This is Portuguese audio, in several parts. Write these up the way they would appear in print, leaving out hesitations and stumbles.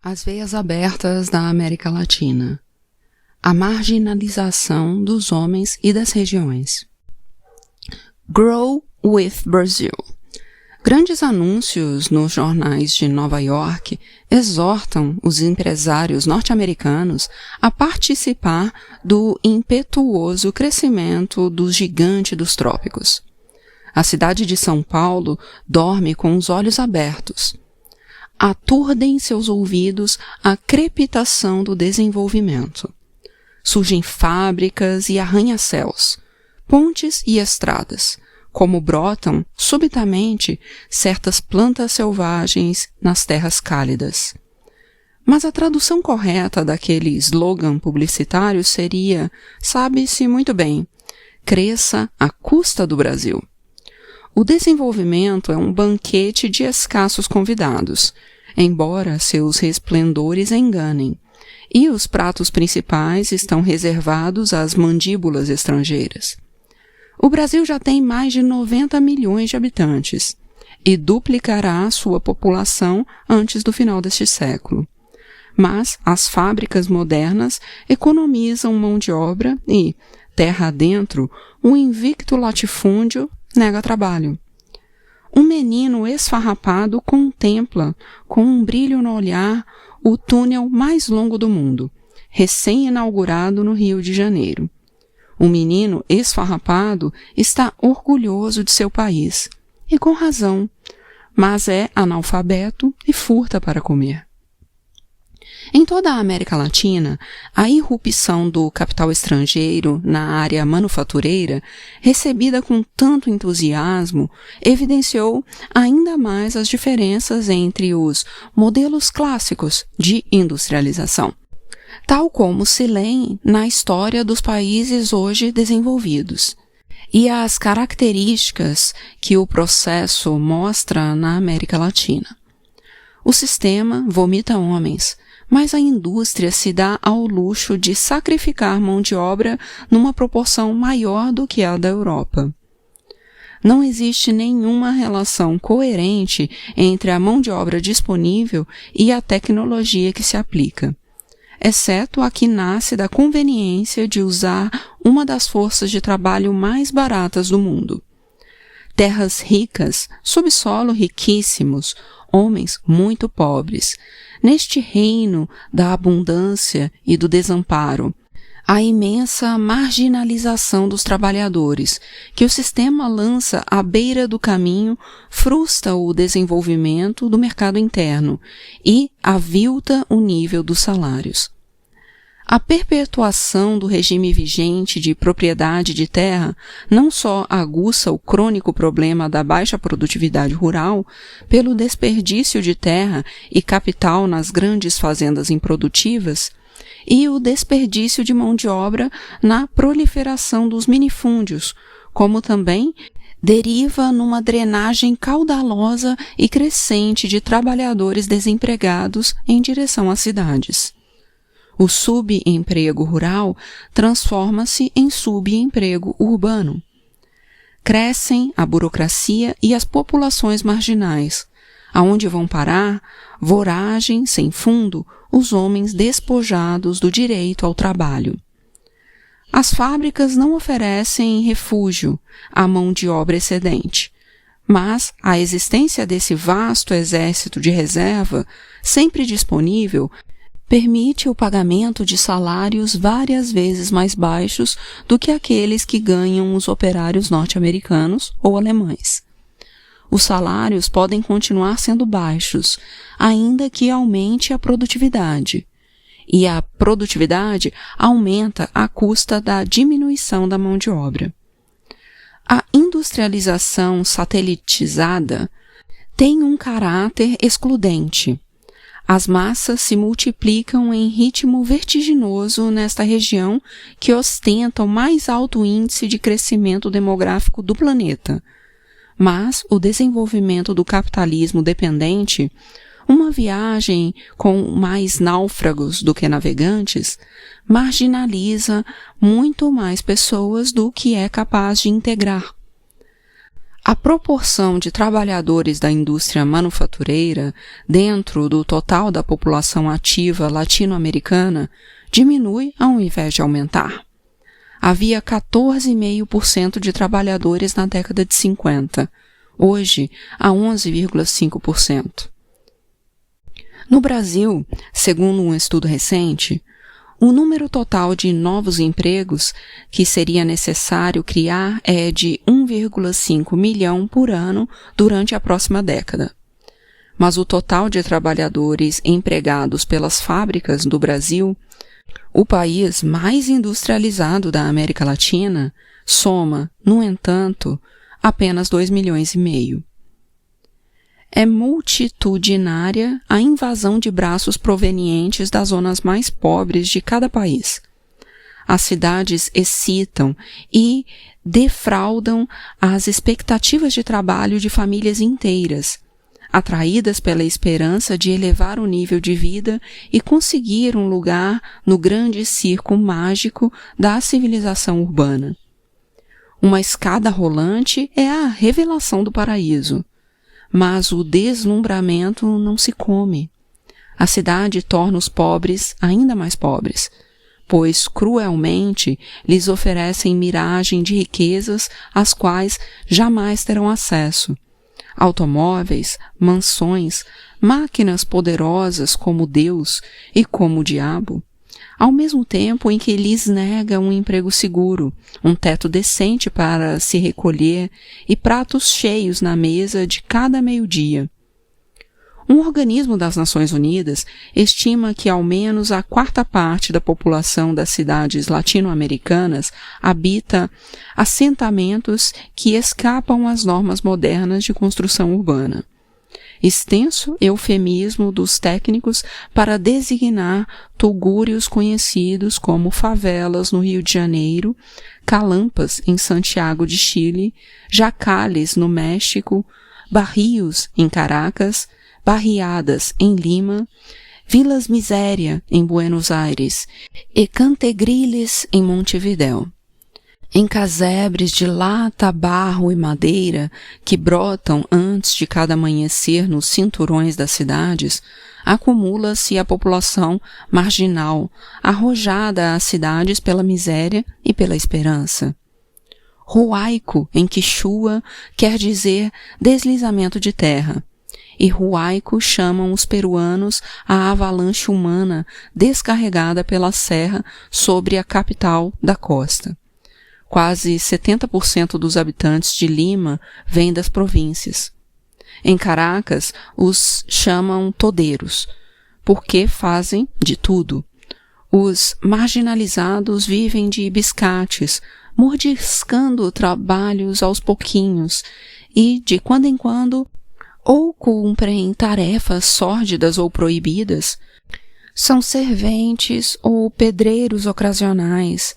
As veias abertas da América Latina. A marginalização dos homens e das regiões. Grow with Brazil. Grandes anúncios nos jornais de Nova York exortam os empresários norte-americanos a participar do impetuoso crescimento do gigante dos trópicos. A cidade de São Paulo dorme com os olhos abertos. Aturdem seus ouvidos a crepitação do desenvolvimento. Surgem fábricas e arranha-céus, pontes e estradas, como brotam, subitamente, certas plantas selvagens nas terras cálidas. Mas a tradução correta daquele slogan publicitário seria, sabe-se muito bem, cresça à custa do Brasil. O desenvolvimento é um banquete de escassos convidados, embora seus resplendores enganem, e os pratos principais estão reservados às mandíbulas estrangeiras. O Brasil já tem mais de 90 milhões de habitantes e duplicará sua população antes do final deste século. Mas as fábricas modernas economizam mão de obra e, terra adentro, um invicto latifúndio nega trabalho. Um menino esfarrapado contempla, com um brilho no olhar, o túnel mais longo do mundo, recém-inaugurado no Rio de Janeiro. O menino esfarrapado está orgulhoso de seu país, e com razão, mas é analfabeto e furta para comer. Em toda a América Latina, a irrupção do capital estrangeiro na área manufatureira, recebida com tanto entusiasmo, evidenciou ainda mais as diferenças entre os modelos clássicos de industrialização, tal como se leem na história dos países hoje desenvolvidos, e as características que o processo mostra na América Latina. O sistema vomita homens, mas a indústria se dá ao luxo de sacrificar mão de obra numa proporção maior do que a da Europa. Não existe nenhuma relação coerente entre a mão de obra disponível e a tecnologia que se aplica, exceto a que nasce da conveniência de usar uma das forças de trabalho mais baratas do mundo. Terras ricas, subsolo riquíssimos, homens muito pobres. Neste reino da abundância e do desamparo, a imensa marginalização dos trabalhadores, que o sistema lança à beira do caminho, frustra o desenvolvimento do mercado interno e avilta o nível dos salários. A perpetuação do regime vigente de propriedade de terra não só aguça o crônico problema da baixa produtividade rural, pelo desperdício de terra e capital nas grandes fazendas improdutivas, e o desperdício de mão de obra na proliferação dos minifúndios, como também deriva numa drenagem caudalosa e crescente de trabalhadores desempregados em direção às cidades. O subemprego rural transforma-se em subemprego urbano. Crescem a burocracia e as populações marginais, aonde vão parar, voragem sem fundo, os homens despojados do direito ao trabalho. As fábricas não oferecem refúgio à mão de obra excedente, mas a existência desse vasto exército de reserva, sempre disponível, permite o pagamento de salários várias vezes mais baixos do que aqueles que ganham os operários norte-americanos ou alemães. Os salários podem continuar sendo baixos, ainda que aumente a produtividade. E a produtividade aumenta à custa da diminuição da mão de obra. A industrialização satelitizada tem um caráter excludente. As massas se multiplicam em ritmo vertiginoso nesta região que ostenta o mais alto índice de crescimento demográfico do planeta. Mas o desenvolvimento do capitalismo dependente, uma viagem com mais náufragos do que navegantes, marginaliza muito mais pessoas do que é capaz de integrar. A proporção de trabalhadores da indústria manufatureira dentro do total da população ativa latino-americana diminui ao invés de aumentar. Havia 14,5% de trabalhadores na década de 50, hoje há 11,5%. No Brasil, segundo um estudo recente, o número total de novos empregos que seria necessário criar é de 1,5 milhão por ano durante a próxima década. Mas o total de trabalhadores empregados pelas fábricas do Brasil, o país mais industrializado da América Latina, soma, no entanto, apenas 2,5 milhões. É multitudinária a invasão de braços provenientes das zonas mais pobres de cada país. As cidades excitam e defraudam as expectativas de trabalho de famílias inteiras, atraídas pela esperança de elevar o nível de vida e conseguir um lugar no grande circo mágico da civilização urbana. Uma escada rolante é a revelação do paraíso. Mas o deslumbramento não se come. A cidade torna os pobres ainda mais pobres, pois cruelmente lhes oferecem miragem de riquezas às quais jamais terão acesso. Automóveis, mansões, máquinas poderosas como Deus e como o diabo, ao mesmo tempo em que lhes nega um emprego seguro, um teto decente para se recolher e pratos cheios na mesa de cada meio-dia. Um organismo das Nações Unidas estima que ao menos a 1/4 da população das cidades latino-americanas habita assentamentos que escapam às normas modernas de construção urbana. Extenso eufemismo dos técnicos para designar tugúrios conhecidos como favelas no Rio de Janeiro, calampas em Santiago de Chile, jacales no México, barrios em Caracas, barriadas em Lima, vilas miséria em Buenos Aires e cantegriles em Montevidéu. Em casebres de lata, barro e madeira que brotam antes de cada amanhecer nos cinturões das cidades, acumula-se a população marginal, arrojada às cidades pela miséria e pela esperança. Huayco, em Quichua, quer dizer deslizamento de terra, e Huayco chamam os peruanos a avalanche humana descarregada pela serra sobre a capital da costa. Quase 70% dos habitantes de Lima vêm das províncias. Em Caracas, os chamam todeiros, porque fazem de tudo. Os marginalizados vivem de biscates, mordiscando trabalhos aos pouquinhos e, de quando em quando, ou cumprem tarefas sórdidas ou proibidas, são serventes ou pedreiros ocasionais,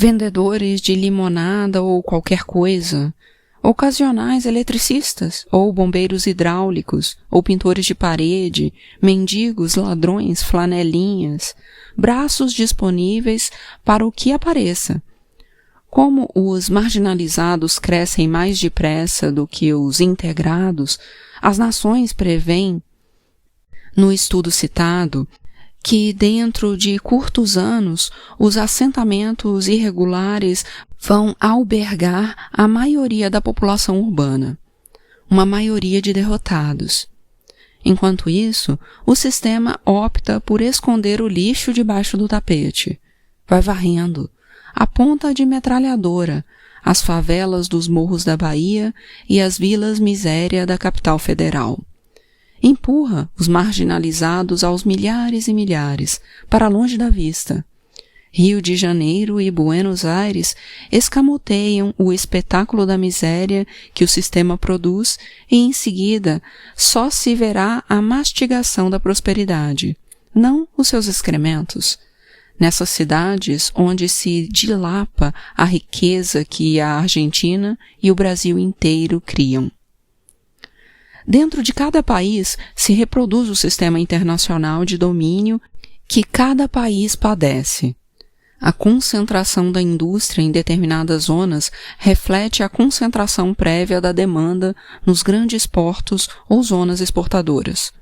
vendedores de limonada ou qualquer coisa, ocasionais eletricistas, ou bombeiros hidráulicos, ou pintores de parede, mendigos, ladrões, flanelinhas, braços disponíveis para o que apareça. Como os marginalizados crescem mais depressa do que os integrados, as nações prevêem, no estudo citado, que dentro de curtos anos os assentamentos irregulares vão albergar a maioria da população urbana, uma maioria de derrotados. Enquanto isso, o sistema opta por esconder o lixo debaixo do tapete. Vai varrendo, a ponta de metralhadora, as favelas dos morros da Bahia e as vilas miséria da capital federal. Empurra os marginalizados aos milhares e milhares, para longe da vista. Rio de Janeiro e Buenos Aires escamoteiam o espetáculo da miséria que o sistema produz e, em seguida, só se verá a mastigação da prosperidade, não os seus excrementos. Nessas cidades onde se dilapa a riqueza que a Argentina e o Brasil inteiro criam. Dentro de cada país se reproduz o sistema internacional de domínio que cada país padece. A concentração da indústria em determinadas zonas reflete a concentração prévia da demanda nos grandes portos ou zonas exportadoras.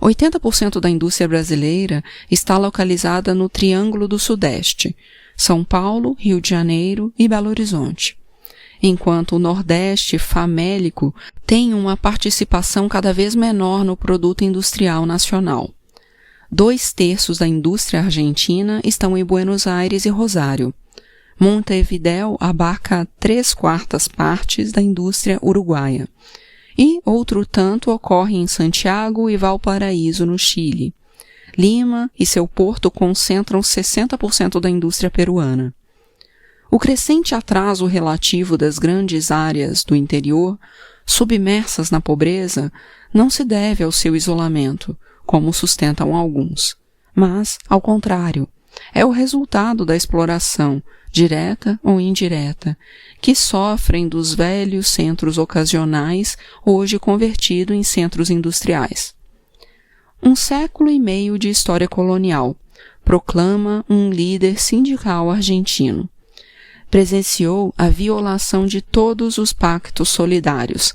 80% da indústria brasileira está localizada no Triângulo do Sudeste, São Paulo, Rio de Janeiro e Belo Horizonte, enquanto o Nordeste famélico tem uma participação cada vez menor no produto industrial nacional. 2/3 da indústria argentina estão em Buenos Aires e Rosário. Montevidéu abarca 3/4 partes da indústria uruguaia. E outro tanto ocorre em Santiago e Valparaíso, no Chile. Lima e seu porto concentram 60% da indústria peruana. O crescente atraso relativo das grandes áreas do interior, submersas na pobreza, não se deve ao seu isolamento, como sustentam alguns, mas, ao contrário, é o resultado da exploração, direta ou indireta, que sofrem dos velhos centros ocasionais, hoje convertidos em centros industriais. 1 século e meio de história colonial, proclama um líder sindical argentino. Presenciou a violação de todos os pactos solidários,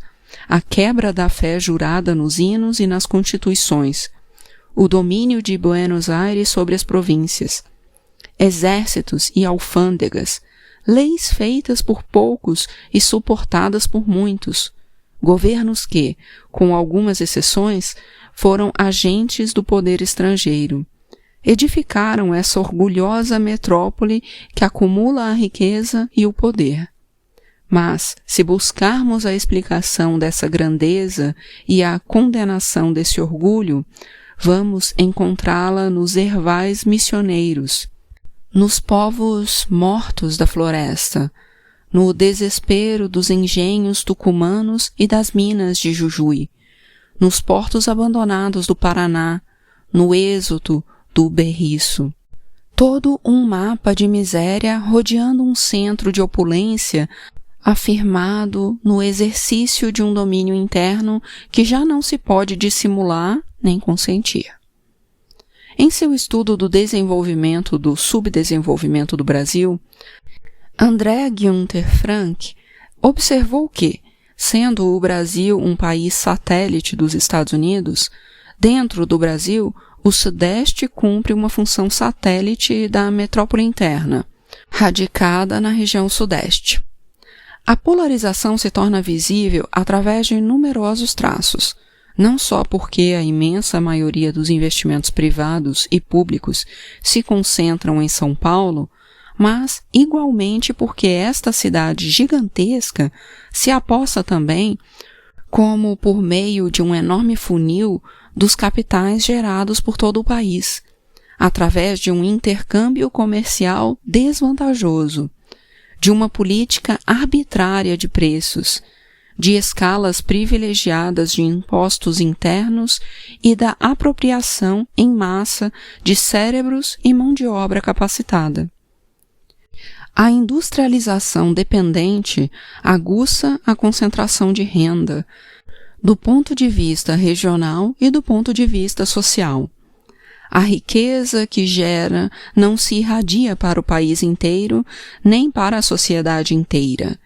a quebra da fé jurada nos hinos e nas constituições, o domínio de Buenos Aires sobre as províncias, exércitos e alfândegas, leis feitas por poucos e suportadas por muitos, governos que, com algumas exceções, foram agentes do poder estrangeiro. Edificaram essa orgulhosa metrópole que acumula a riqueza e o poder. Mas, se buscarmos a explicação dessa grandeza e a condenação desse orgulho, vamos encontrá-la nos ervais missioneiros, nos povos mortos da floresta, no desespero dos engenhos tucumanos e das minas de Jujuy, nos portos abandonados do Paraná, no êxodo do Berriço. Todo um mapa de miséria rodeando um centro de opulência afirmado no exercício de um domínio interno que já não se pode dissimular nem consentir. Em seu estudo do desenvolvimento do subdesenvolvimento do Brasil, André Günther Frank observou que, sendo o Brasil um país satélite dos Estados Unidos, dentro do Brasil, o Sudeste cumpre uma função satélite da metrópole interna, radicada na região Sudeste. A polarização se torna visível através de numerosos traços, não só porque a imensa maioria dos investimentos privados e públicos se concentram em São Paulo, mas igualmente porque esta cidade gigantesca se aposta também, como por meio de um enorme funil, dos capitais gerados por todo o país, através de um intercâmbio comercial desvantajoso, de uma política arbitrária de preços, de escalas privilegiadas de impostos internos e da apropriação em massa de cérebros e mão de obra capacitada. A industrialização dependente aguça a concentração de renda, do ponto de vista regional e do ponto de vista social. A riqueza que gera não se irradia para o país inteiro, nem para a sociedade inteira.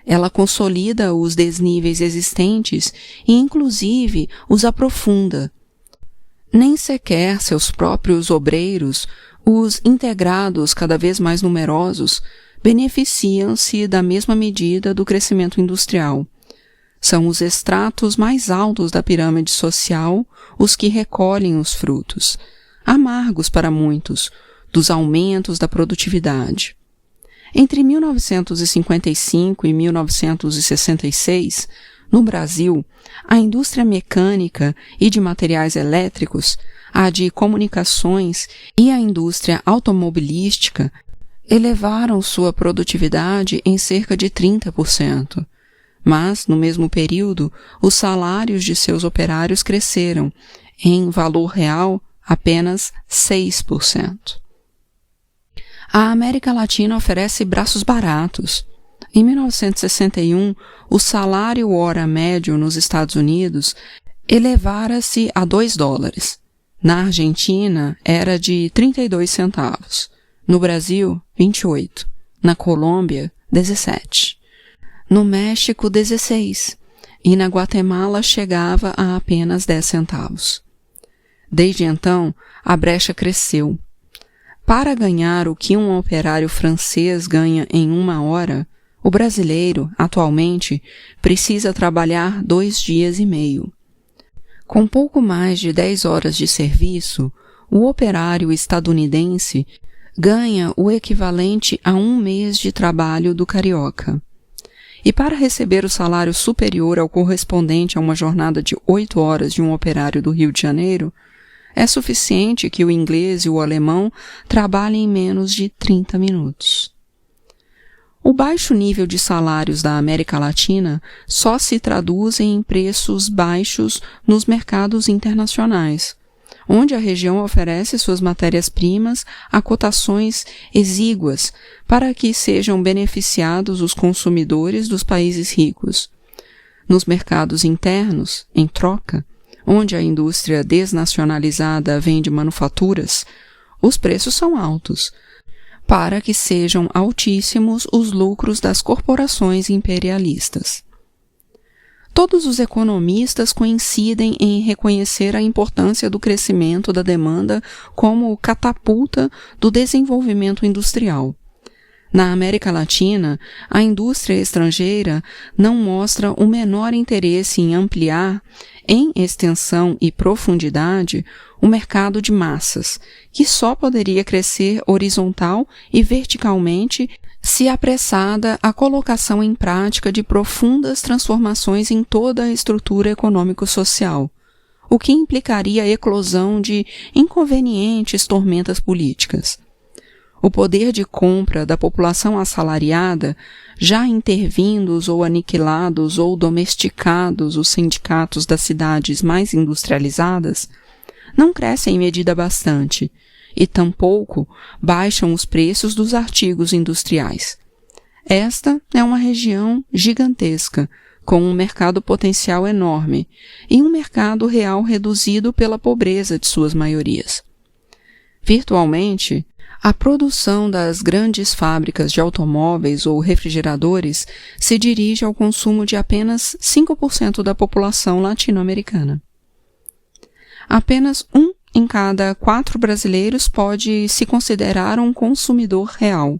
Ela consolida os desníveis existentes e, inclusive, os aprofunda. Nem sequer seus próprios obreiros, os integrados cada vez mais numerosos, beneficiam-se da mesma medida do crescimento industrial. São os estratos mais altos da pirâmide social os que recolhem os frutos, amargos para muitos, dos aumentos da produtividade. Entre 1955 e 1966, no Brasil, a indústria mecânica e de materiais elétricos, a de comunicações e a indústria automobilística elevaram sua produtividade em cerca de 30%. Mas, no mesmo período, os salários de seus operários cresceram, em valor real, apenas 6%. A América Latina oferece braços baratos. Em 1961, o salário hora médio nos Estados Unidos elevara-se a $2. Na Argentina, era de 32 centavos. No Brasil, 28. Na Colômbia, 17. No México, 16. E na Guatemala chegava a apenas 10 centavos. Desde então, a brecha cresceu. Para ganhar o que um operário francês ganha em 1 hora, o brasileiro, atualmente, precisa trabalhar 2 dias e meio. Com pouco mais de 10 horas de serviço, o operário estadunidense ganha o equivalente a 1 mês de trabalho do carioca. E para receber o salário superior ao correspondente a uma jornada de 8 horas de um operário do Rio de Janeiro, é suficiente que o inglês e o alemão trabalhem em menos de 30 minutos. O baixo nível de salários da América Latina só se traduz em preços baixos nos mercados internacionais, onde a região oferece suas matérias-primas a cotações exíguas para que sejam beneficiados os consumidores dos países ricos. Nos mercados internos, em troca, onde a indústria desnacionalizada vende manufaturas, os preços são altos, para que sejam altíssimos os lucros das corporações imperialistas. Todos os economistas coincidem em reconhecer a importância do crescimento da demanda como catapulta do desenvolvimento industrial. Na América Latina, a indústria estrangeira não mostra o menor interesse em ampliar, em extensão e profundidade, o mercado de massas, que só poderia crescer horizontal e verticalmente se apressada a colocação em prática de profundas transformações em toda a estrutura econômico-social, o que implicaria a eclosão de inconvenientes tormentas políticas. O poder de compra da população assalariada, já intervindos ou aniquilados ou domesticados os sindicatos das cidades mais industrializadas, não cresce em medida bastante, e tampouco baixam os preços dos artigos industriais. Esta é uma região gigantesca, com um mercado potencial enorme, e um mercado real reduzido pela pobreza de suas maiorias. Virtualmente, a produção das grandes fábricas de automóveis ou refrigeradores se dirige ao consumo de apenas 5% da população latino-americana. Apenas 1 em cada 4 brasileiros pode se considerar um consumidor real.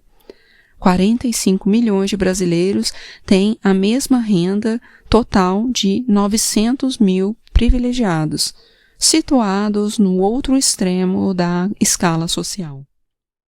45 milhões de brasileiros têm a mesma renda total de 900 mil privilegiados, situados no outro extremo da escala social.